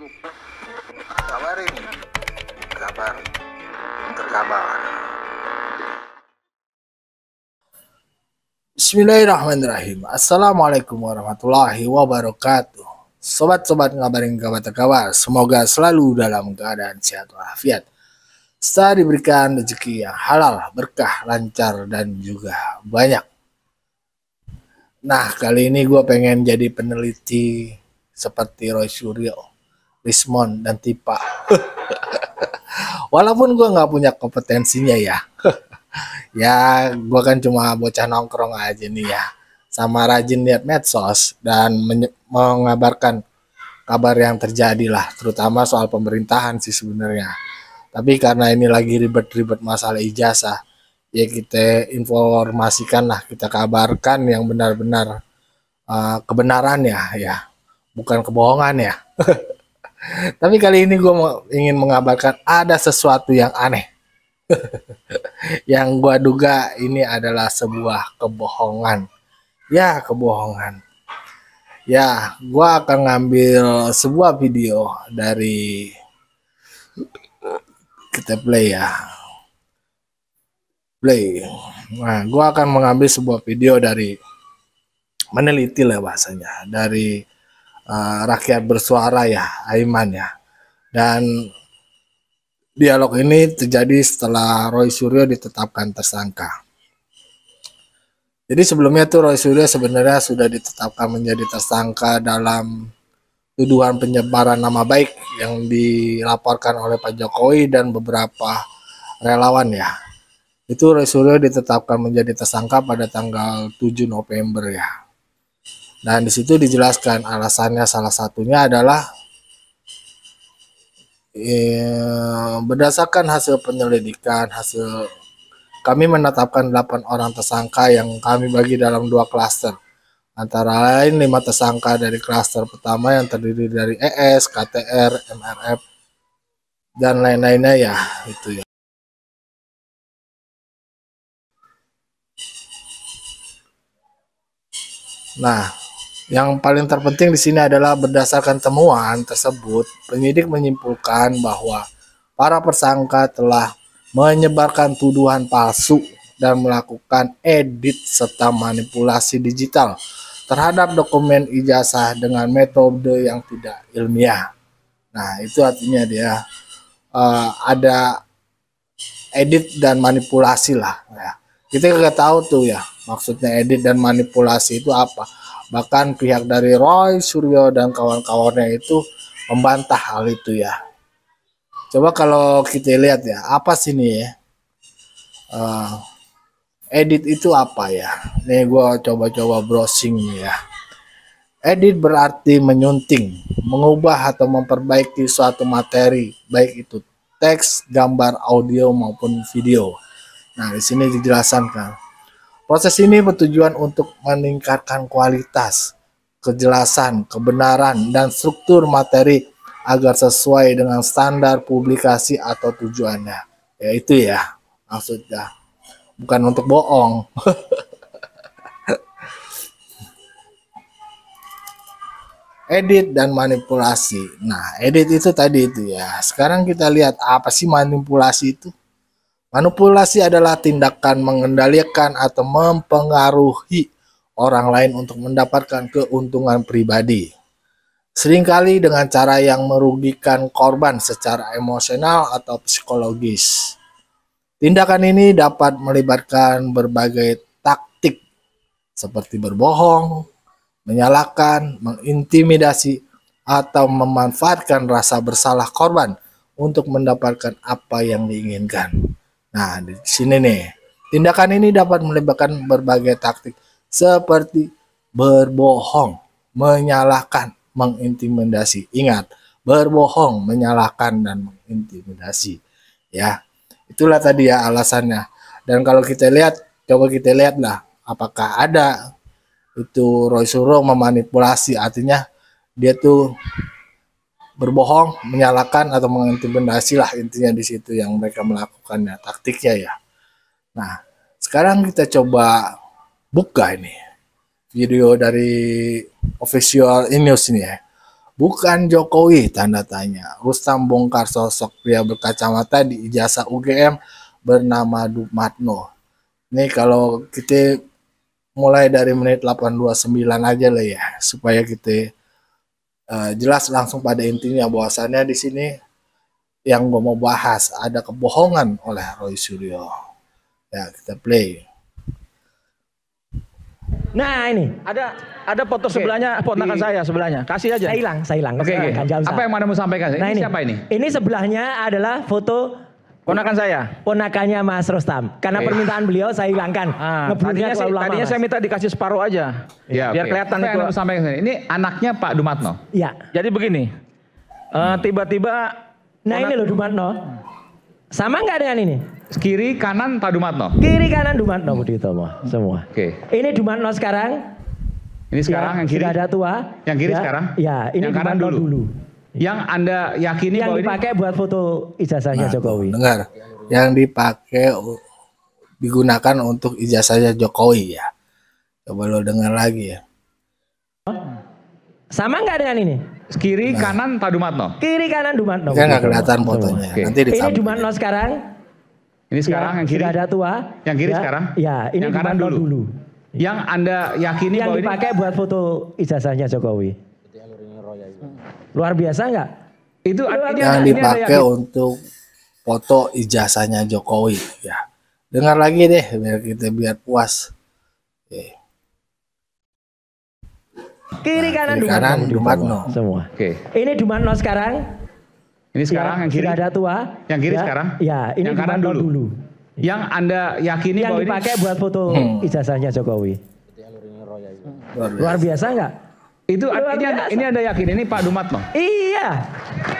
Kabar ini, kabar terkabar. Bismillahirrahmanirrahim. Assalamualaikum warahmatullahi wabarakatuh. Sobat-sobat ngabarin kabar terkabar, semoga selalu dalam keadaan sehat walafiat. Serta diberikan rezeki yang halal, berkah, lancar, dan juga banyak. Nah, kali ini gue pengen jadi peneliti seperti Roy Suryo, Rismond, dan Tipa. Walaupun gue nggak punya kompetensinya ya. Ya, gue kan cuma bocah nongkrong aja nih ya. Sama rajin lihat medsos dan mengabarkan kabar yang terjadi lah. Terutama soal pemerintahan sih sebenarnya. Tapi karena ini lagi ribet-ribet masalah ijazah, ya kita informasikan lah, kita kabarkan yang benar-benar kebenarannya ya, bukan kebohongan ya. Tapi kali ini gue ingin mengabarkan ada sesuatu yang aneh yang gue duga ini adalah sebuah kebohongan. Ya, kebohongan. Ya, gue akan ngambil sebuah video dari, kita play ya. Play. Nah, gue akan mengambil sebuah video dari, meneliti lah bahasanya, dari rakyat bersuara ya, Aiman ya. Dan dialog ini terjadi setelah Roy Suryo ditetapkan tersangka. Jadi sebelumnya tuh Roy Suryo sebenarnya sudah ditetapkan menjadi tersangka dalam tuduhan penyebaran nama baik yang dilaporkan oleh Pak Jokowi dan beberapa relawan ya. Itu Roy Suryo ditetapkan menjadi tersangka pada tanggal 7 November ya. Dan di situ dijelaskan alasannya salah satunya adalah berdasarkan hasil penyelidikan, kami menetapkan 8 orang tersangka yang kami bagi dalam 2 klaster. Antara lain 5 tersangka dari klaster pertama yang terdiri dari ES, KTR, MRF, dan lain-lainnya ya, itu ya. Nah, yang paling terpenting di sini adalah berdasarkan temuan tersebut, penyidik menyimpulkan bahwa para tersangka telah menyebarkan tuduhan palsu dan melakukan edit serta manipulasi digital terhadap dokumen ijazah dengan metode yang tidak ilmiah. Nah, itu artinya dia ada edit dan manipulasi lah. Ya. Kita nggak tahu tuh ya maksudnya edit dan manipulasi itu apa. Bahkan pihak dari Roy Suryo dan kawan-kawannya itu membantah hal itu ya. Coba kalau kita lihat ya, apa sih nih ya? Edit itu apa ya? Nih gue coba-coba browsing ya. Edit berarti menyunting, mengubah atau memperbaiki suatu materi, baik itu teks, gambar, audio maupun video. Nah, di sini dijelaskan kan. Proses ini bertujuan untuk meningkatkan kualitas, kejelasan, kebenaran, dan struktur materi agar sesuai dengan standar publikasi atau tujuannya. Ya itu ya maksudnya. Bukan untuk bohong. Edit dan manipulasi. Nah, edit itu tadi itu ya. Sekarang kita lihat apa sih manipulasi itu? Manipulasi adalah tindakan mengendalikan atau mempengaruhi orang lain untuk mendapatkan keuntungan pribadi. Seringkali dengan cara yang merugikan korban secara emosional atau psikologis. Tindakan ini dapat melibatkan berbagai taktik seperti berbohong, menyalahkan, mengintimidasi, atau memanfaatkan rasa bersalah korban untuk mendapatkan apa yang diinginkan. Nah, di sini nih, tindakan ini dapat melibatkan berbagai taktik seperti berbohong, menyalahkan, mengintimidasi. Ingat, berbohong, menyalahkan, dan mengintimidasi. Ya, itulah tadi ya alasannya. Dan kalau kita lihat, coba kita lihatlah, apakah ada itu Roy Suryo memanipulasi, artinya dia tuh berbohong, menyalahkan atau mengintimidasi lah intinya di situ yang mereka melakukannya, taktiknya ya. Nah, sekarang kita coba buka ini video dari official news ini ya. Bukan Jokowi, tanda tanya. Rustam bongkar sosok pria berkacamata di ijazah UGM bernama Dumatno. Ini kalau kita mulai dari menit 8:29 aja lah ya, supaya kita jelas langsung pada intinya bahwasannya di sini yang gue mau bahas ada kebohongan oleh Roy Suryo. Ya, kita play. Nah ini Ada foto sebelahnya, ponakan saya sebelahnya. Kasih aja. saya hilang. Oke. Apa yang mana mau sampaikan? Nah, ini siapa ini? Ini sebelahnya adalah foto Ponakan saya. ponakannya Mas Rustam. Karena permintaan beliau saya hilangkan. Tadinya saya minta dikasih separuh aja. Ya, biar kelihatan apa itu. yang mau sampaikan? Ini anaknya Pak Dumatno. Iya. Jadi begini. Tiba-tiba Nah ini loh Dumatno. Sama nggak dengan ini? Kiri kanan Pak Dumatno. Kiri kanan Dumatno Budi Utomo semua. Oke. Ini Dumatno sekarang. Ini sekarang yang kiri. Sudah ada tua. Yang kiri ya, sekarang? Ya, ini Yang kanan Dumatno dulu. Yang Anda yakini Yang bahwa dipakai buat foto ijazahnya Jokowi. Dengar, yang dipakai digunakan untuk ijazahnya Jokowi ya. Coba lo dengar lagi ya. Sama nggak dengan ini? kiri kanan Pak Dumatno. Kiri kanan Dumatno. Kan nggak kelihatan fotonya. Oke. Nanti Ini ditampilkan. Dumatno sekarang. Ini sekarang yang kiri. Sudah ada tua. Yang kiri ya, sekarang? Ya, ini Yang kanan Dumatno dulu. Yang Anda yakini Yang bahwa dipakai buat foto ijazahnya Jokowi. Luar biasa nggak? itu Yang dipakai untuk foto ijazahnya Jokowi ya. Dengar lagi deh biar puas. Oke. Kiri kanan kiri kanan Dumatno. Dumatno. Semua. Oke. Ini Dumatno sekarang. Ini sekarang yang kiri. Sudah ada tua. Yang kiri ya, sekarang? Ya, ini Yang kanan Dumatno dulu. Yang Anda yakini Yang bahwa dipakai buat foto ijazahnya Jokowi. Luar biasa nggak? itu Luar biasa. ini Anda yakin ini Pak Dumatno. Iya.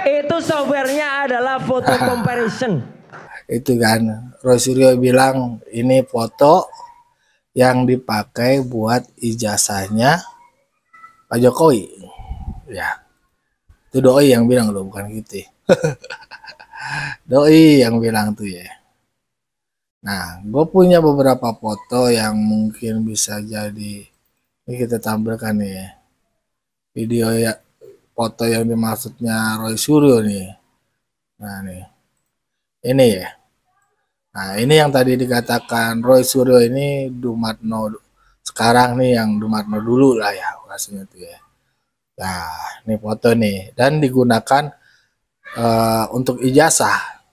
Itu softwarenya adalah foto comparison. Itu kan Roy Suryo bilang ini foto yang dipakai buat ijazahnya Pak Jokowi ya. Itu doi yang bilang loh, bukan gitu. Doi yang bilang tuh ya. Nah, gue punya beberapa foto yang mungkin bisa jadi ini kita tampilkan nih ya. Video ya, foto yang dimaksudnya Roy Suryo nih. Nah nih, ini ya. Nah ini yang tadi dikatakan Roy Suryo ini Dumatno sekarang nih, yang Dumatno dulu lah ya maksudnya tuh ya. Nah ini foto nih dan digunakan untuk ijazah.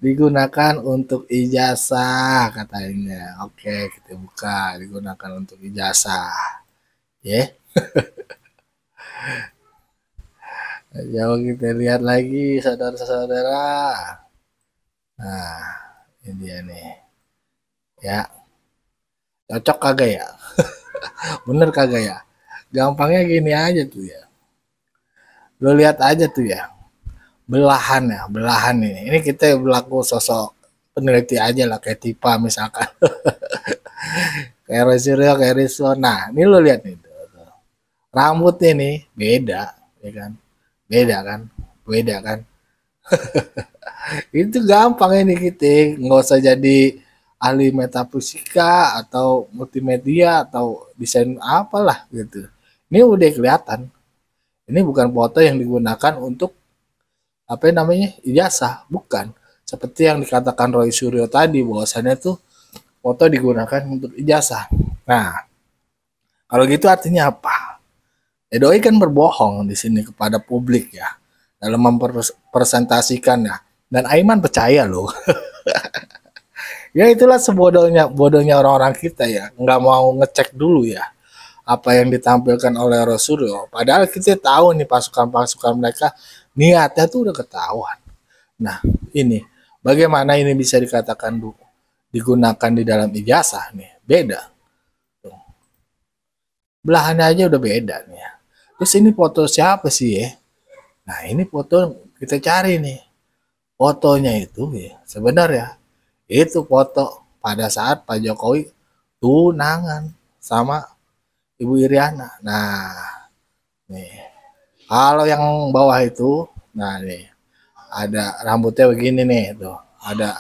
Digunakan untuk ijazah katanya. Oke, kita buka, digunakan untuk ijazah. Ya. Jauh kita lihat lagi saudara-saudara. Nah, ini dia nih. Ya. Cocok kagak ya? Bener kagak ya? Gampangnya gini aja tuh ya. Lo lihat aja tuh ya. Belahan ya, belahan ini. Ini kita berlaku sosok peneliti aja lah, kayak Tipa misalkan. Kayak Roy Suryo, kayak Rizwan. Nah, ini lo lihat nih. Tuh. Rambutnya nih beda, ya kan? Beda kan? Itu gampang ini kita, nggak usah jadi ahli metafisika atau multimedia atau desain apalah gitu. Ini udah kelihatan. Ini bukan foto yang digunakan untuk apa namanya ijazah, bukan. Seperti yang dikatakan Roy Suryo tadi bahwasannya tuh foto digunakan untuk ijazah. Nah, kalau gitu artinya apa? Doi kan berbohong di sini kepada publik ya dalam mempresentasikan ya. Dan Aiman percaya loh. Ya itulah bodohnya orang-orang kita ya, nggak mau ngecek dulu ya apa yang ditampilkan oleh Roy Suryo. Padahal kita tahu nih pasukan-pasukan mereka niatnya tuh udah ketahuan. Nah ini bagaimana ini bisa dikatakan digunakan di dalam ijazah nih, beda. Tuh. Belahannya aja udah beda nih ya. Terus ini foto siapa sih ya? Nah ini foto kita cari nih. Fotonya itu ya sebenarnya itu foto pada saat Pak Jokowi tunangan sama Ibu Iriana. Nah, nih. Kalau yang bawah itu, nah nih ada rambutnya begini nih tuh. Ada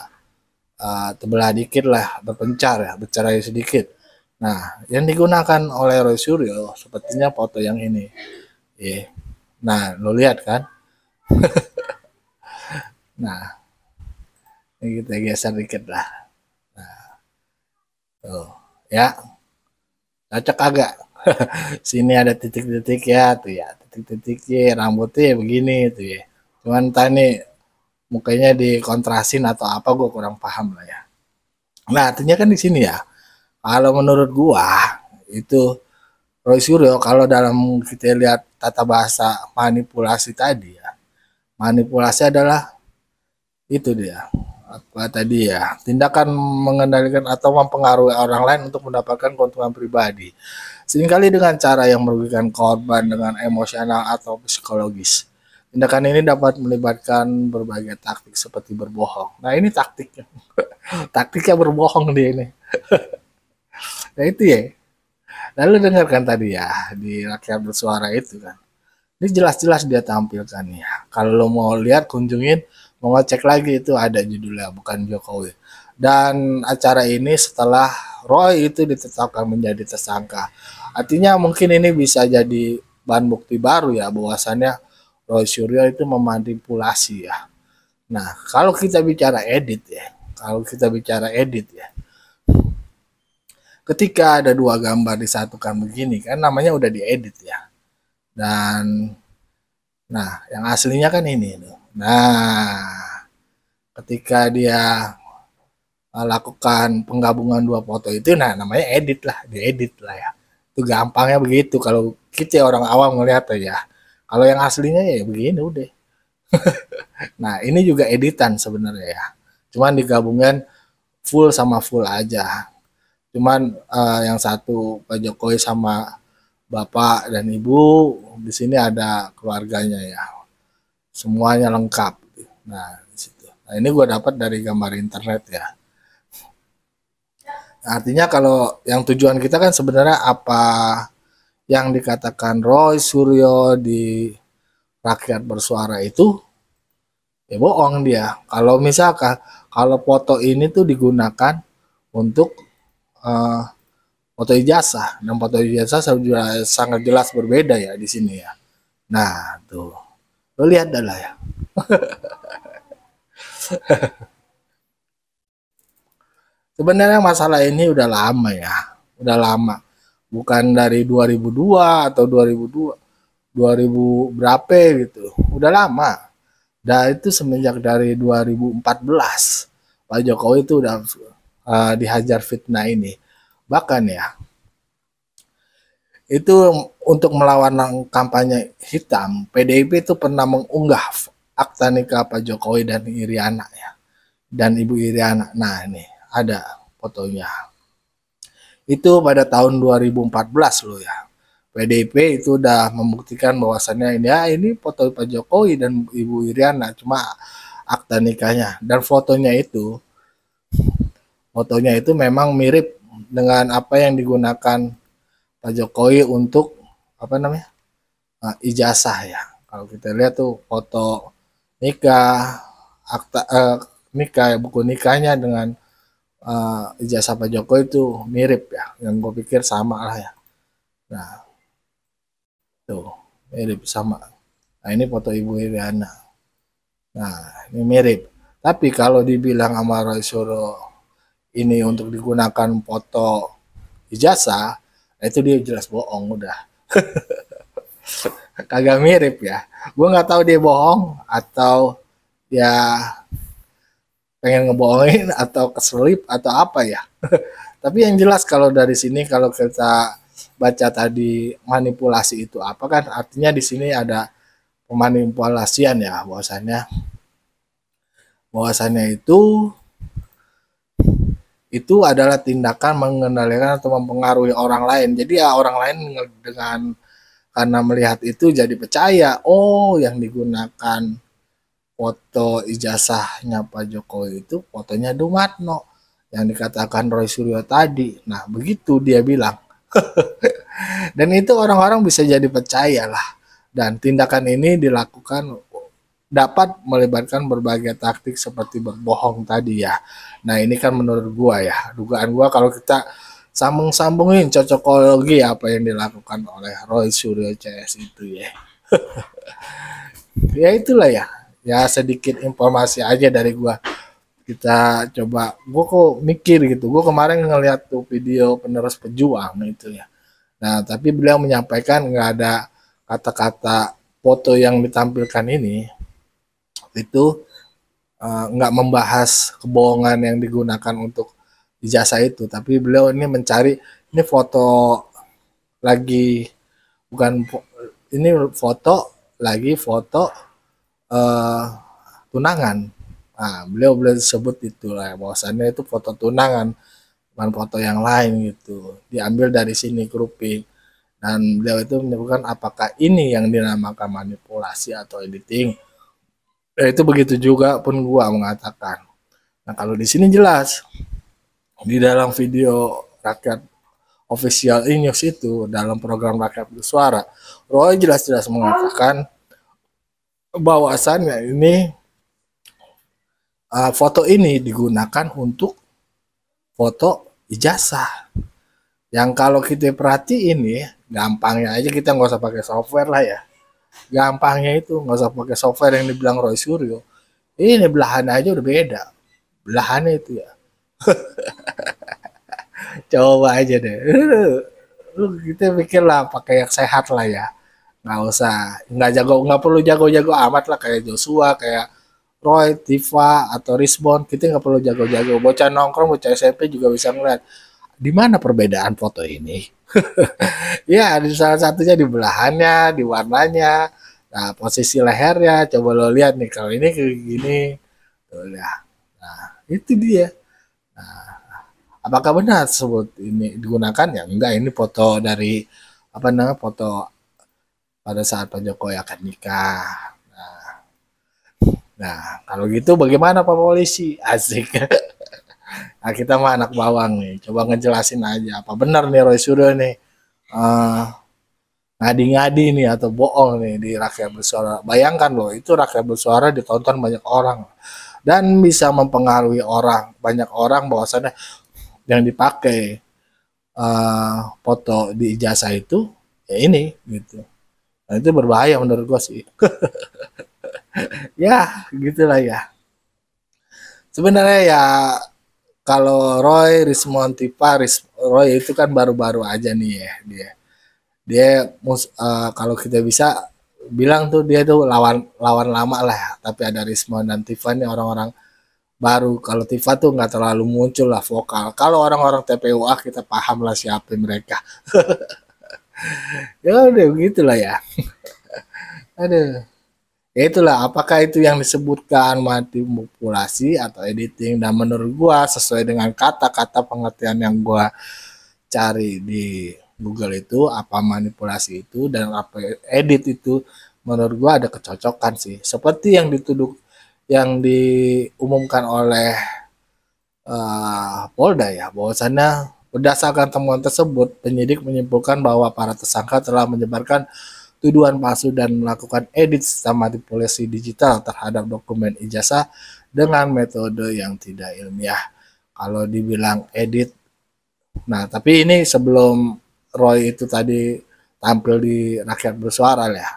terbelah dikit lah, berpencar ya, bercerai sedikit. Nah, yang digunakan oleh Roy Suryo sepertinya foto yang ini. Nah, lo lihat kan? Nah, ini kita geser dikit lah. Tuh, ya. Cocok agak. Sini ada titik-titik ya, tuh ya. Titik-titiknya, rambutnya begini tuh ya. Cuman entah nih mukanya dikontrasin atau apa, gue kurang paham lah ya. Nah, artinya kan di sini ya. Kalau menurut gua itu Roy Suryo kalau dalam kita lihat tata bahasa manipulasi tadi ya. Manipulasi adalah itu dia. Apa tadi ya? Tindakan mengendalikan atau mempengaruhi orang lain untuk mendapatkan keuntungan pribadi. Seringkali dengan cara yang merugikan korban dengan emosional atau psikologis. Tindakan ini dapat melibatkan berbagai taktik seperti berbohong. Nah, ini taktiknya. Taktiknya berbohong dia ini. Nah, itu ya. Lalu dengarkan tadi ya di rakyat bersuara itu kan. Ini jelas-jelas dia tampilkan ya. Kalau lo mau lihat kunjungin, mau ngecek lagi itu ada judulnya bukan Jokowi. Dan acara ini setelah Roy itu ditetapkan menjadi tersangka. Artinya mungkin ini bisa jadi bahan bukti baru ya bahwasannya Roy Suryo itu memanipulasi ya. Nah, kalau kita bicara edit ya, ketika ada dua gambar disatukan begini kan namanya udah diedit ya. Dan nah, yang aslinya kan ini tuh. Nah, ketika dia lakukan penggabungan dua foto itu nah namanya edit lah, diedit lah ya. Itu gampangnya begitu kalau kita orang awam ngeliat ya. Kalau yang aslinya ya begini udah. Nah, ini juga editan sebenarnya ya. Cuman digabungkan full sama full aja. Cuman yang satu Pak Jokowi sama Bapak dan Ibu, di sini ada keluarganya ya. Semuanya lengkap. Nah, di situ. Nah, ini gue dapat dari gambar internet ya. Artinya kalau yang tujuan kita kan sebenarnya apa yang dikatakan Roy Suryo di rakyat bersuara itu ya bohong dia. Kalau misalkan kalau foto ini tuh digunakan untuk foto ijazah dan foto ijazah sudah sangat jelas berbeda ya di sini ya. Nah tuh lo lihat dah lah ya. Sebenarnya masalah ini udah lama ya, udah lama. Bukan dari 2002 atau 2002, 2000 berapa gitu. Udah lama. Dan itu semenjak dari 2014 Pak Jokowi itu udah dihajar fitnah ini. Bahkan ya, itu untuk melawan kampanye hitam, PDIP itu pernah mengunggah akta nikah Pak Jokowi dan Iriana ya. Dan Ibu Iriana. Nah, ini ada fotonya. Itu pada tahun 2014 loh ya. PDIP itu udah membuktikan bahwasannya ini foto Pak Jokowi dan Ibu Iriana, cuma akta nikahnya dan fotonya itu memang mirip dengan apa yang digunakan Pak Jokowi untuk apa namanya ijazah ya. Kalau kita lihat tuh foto nikah, akta nikah, buku nikahnya dengan ijazah Pak Jokowi itu mirip ya. Yang gue pikir sama lah ya. Nah, tuh mirip sama. Nah, ini foto Ibu Iriana. Nah, ini mirip. Tapi kalau dibilang sama Roy Suryo ini untuk digunakan foto ijazah, itu dia jelas bohong udah. Kagak mirip ya. Gue nggak tahu dia bohong atau ya pengen ngebohongin atau keselip atau apa ya. Tapi yang jelas kalau dari sini kalau kita baca tadi manipulasi itu apa kan artinya di sini ada pemanipulasian ya bahwasannya itu adalah tindakan mengendalikan atau mempengaruhi orang lain. Jadi ya orang lain dengan karena melihat itu jadi percaya, oh yang digunakan foto ijazahnya Pak Jokowi itu fotonya Dumatno yang dikatakan Roy Suryo tadi. Nah, begitu dia bilang. Dan itu orang-orang bisa jadi percaya lah. Dan tindakan ini dilakukan dapat melibatkan berbagai taktik seperti berbohong tadi ya. Nah, ini kan menurut gua ya, dugaan gua kalau kita sambung-sambungin cocokologi apa yang dilakukan oleh Roy Suryo CS itu ya. Ya itulah ya. Ya sedikit informasi aja dari gua. Kita coba, gua kok mikir gitu. Gua kemarin ngeliat tuh video penerus pejuang itu ya. Nah, tapi beliau menyampaikan nggak ada kata-kata foto yang ditampilkan ini itu nggak membahas kebohongan yang digunakan untuk ijazah itu, tapi beliau ini mencari ini foto lagi bukan ini foto eh, tunangan. Nah, beliau sebut itulah bahwasannya itu foto tunangan, bukan foto yang lain gitu. Diambil dari sini grouping. Dan beliau itu menyebutkan apakah ini yang dinamakan manipulasi atau editing. Itu begitu juga pun gua mengatakan. Nah, kalau di sini jelas di dalam video Rakyat Official News itu dalam program Rakyat Bersuara, Roy jelas-jelas mengatakan bahwasannya ini foto ini digunakan untuk foto ijazah. Yang kalau kita perhatiin ya, gampangnya aja kita nggak usah pakai software lah ya. Gampangnya itu nggak usah pakai software yang dibilang Roy Suryo. Ini belahannya aja udah beda. Belahannya itu ya. Coba aja deh. Lu kita pikir lah pakai yang sehat lah ya. Nggak perlu jago-jago amat lah kayak Joshua, kayak Roy, Tifa atau Risbon. Kita nggak perlu jago-jago. Bocah nongkrong, bocah SMP juga bisa ngeliat. Di mana perbedaan foto ini? Ya, di salah satunya di belahannya, di warnanya, nah posisi lehernya. Coba lo lihat nih, kalau ini kayak gini, tuh ya. Nah, itu dia. Nah, apakah benar tersebut ini digunakan? Ya enggak, ini foto dari apa namanya, foto pada saat Pak Jokowi akan nikah. Nah, kalau gitu bagaimana Pak Polisi? Asik. Nah, kita mah anak bawang nih, coba ngejelasin aja apa benar nih Roy Suryo nih ngadi-ngadi nih atau bohong nih di Rakyat Bersuara. Bayangkan loh, itu Rakyat Bersuara ditonton banyak orang dan bisa mempengaruhi banyak orang bahwasannya yang dipakai foto di ijazah itu ya ini gitu. Nah, itu berbahaya menurut gua sih. Ya, gitulah ya. Sebenarnya ya kalau Roy, Rismon Tipa, Roy itu kan baru-baru aja nih ya kalau kita bisa bilang tuh dia tuh lawan lama lah ya. Tapi ada Rismon dan Tifa nih orang-orang baru. Kalau Tifa tuh nggak terlalu muncul lah vokal. Kalau orang-orang TPUA kita paham lah siapa mereka. Ya udah begitulah ya. Aduh. Ya itulah, apakah itu yang disebutkan manipulasi atau editing, dan menurut gua sesuai dengan kata-kata pengertian yang gua cari di Google itu, apa manipulasi itu dan apa edit itu, menurut gua ada kecocokan sih. Seperti yang diumumkan oleh Polda ya, bahwasannya berdasarkan temuan tersebut, penyidik menyimpulkan bahwa para tersangka telah menyebarkan tuduhan palsu dan melakukan edit serta manipulasi digital terhadap dokumen ijazah dengan metode yang tidak ilmiah. Kalau dibilang edit, nah tapi ini sebelum Roy itu tadi tampil di Rakyat Bersuara ya.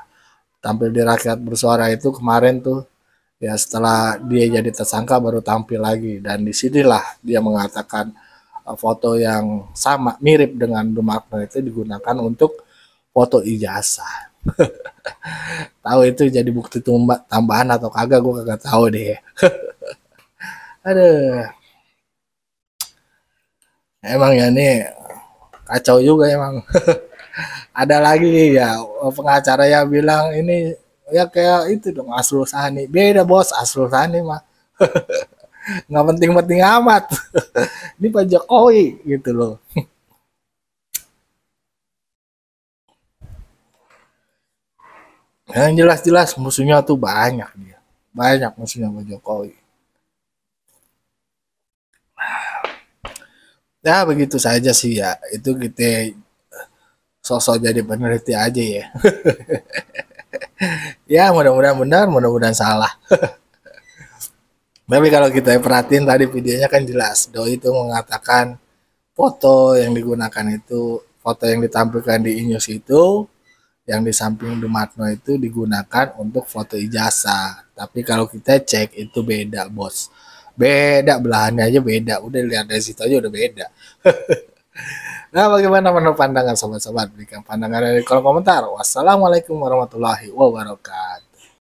Tampil di Rakyat Bersuara itu kemarin tuh ya, setelah dia jadi tersangka baru tampil lagi, dan disinilah dia mengatakan foto yang sama mirip dengan Dumakno itu digunakan untuk foto ijazah. Tahu itu jadi bukti tambahan atau kagak, gue kagak tahu deh. Aduh, emang ya nih kacau juga emang. Ada lagi ya pengacara yang bilang ini ya kayak itu dong, Asrul Sani. Beda bos, Asrul Sani mah nggak penting-penting amat. Ini Pak Jokowi gitu loh. Yang jelas-jelas musuhnya tuh banyak dia. Banyak musuhnya Pak Jokowi. Ya begitu saja sih ya. Itu kita sosok jadi peneliti aja ya. Ya mudah-mudahan benar, mudah-mudahan salah. Tapi kalau kita perhatiin tadi videonya kan jelas. Doi itu mengatakan foto yang digunakan itu, foto yang ditampilkan di Inews itu, yang di samping Dumatno itu digunakan untuk foto ijazah. Tapi kalau kita cek itu beda, bos. Beda, belahannya aja beda. Udah lihat dari situ aja udah beda. Nah, bagaimana menurut pandangan sobat-sobat? Berikan pandangan dari kolom komentar. Wassalamualaikum warahmatullahi wabarakatuh.